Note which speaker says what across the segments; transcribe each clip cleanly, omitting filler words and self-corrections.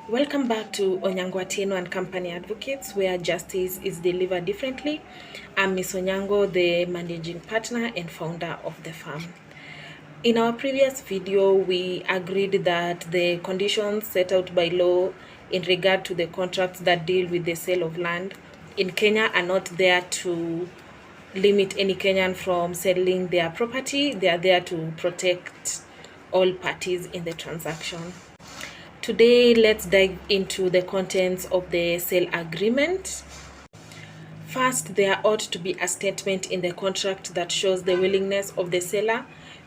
Speaker 1: Welcome back to Onyango Atieno and Company Advocates, where justice is delivered differently. I'm Miss Onyango, the managing partner and founder of the firm. In our previous video, we agreed that the conditions set out by law in regard to the contracts that deal with the sale of land in Kenya are not there to limit any Kenyan from selling their property. They are there to protect all parties in the transaction. Today, let's dive into the contents of the sale agreement. First, there ought to be a statement in the contract that shows the willingness of the seller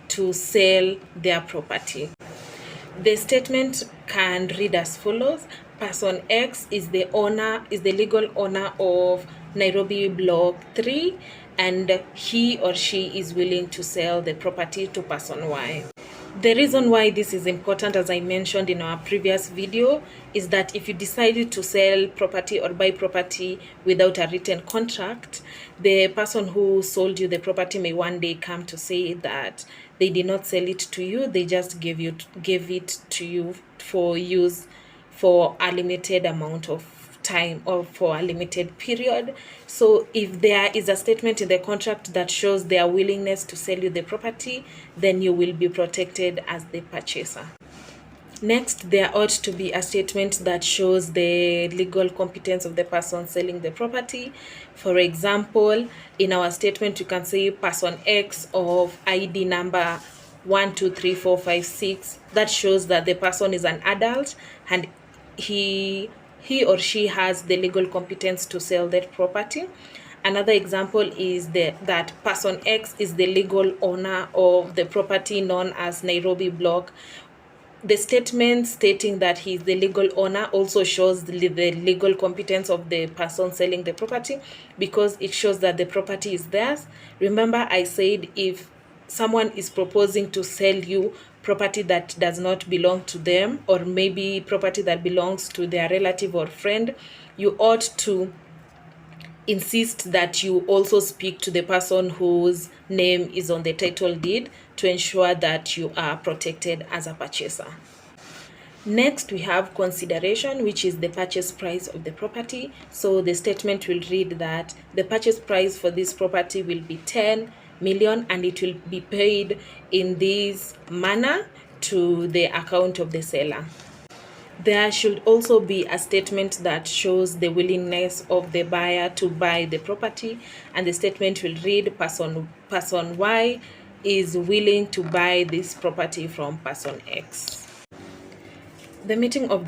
Speaker 1: to sell their property. The statement can read as follows: Person X is the legal owner of Nairobi Block 3, and he or she is willing to sell the property to person Y. The reason why this is important, as I mentioned in our previous video, is that if you decided to sell property or buy property without a written contract, the person who sold you the property may one day come to say that they did not sell it to you, they just gave it to you for use for a limited amount of time or for a limited period. So if there is a statement in the contract that shows their willingness to sell you the property, then you will be protected as the purchaser. Next, there ought to be a statement that shows the legal competence of the person selling the property. For example, in our statement, you can say person X of ID number 123456. That shows that the person is an adult and he or she has the legal competence to sell that property. Another example is that person X is the legal owner of the property known as Nairobi Block. The statement stating that he is the legal owner also shows the legal competence of the person selling the property, because it shows that the property is theirs. Remember, I said if someone is proposing to sell you property that does not belong to them, or maybe property that belongs to their relative or friend, you ought to insist that you also speak to the person whose name is on the title deed to ensure that you are protected as a purchaser. Next, we have consideration, which is the purchase price of the property. So the statement will read that the purchase price for this property will be 10 million and it will be paid in this manner to the account of the seller. There should also be a statement that shows the willingness of the buyer to buy the property, and the statement will read person Y is willing to buy this property from person X. The meeting of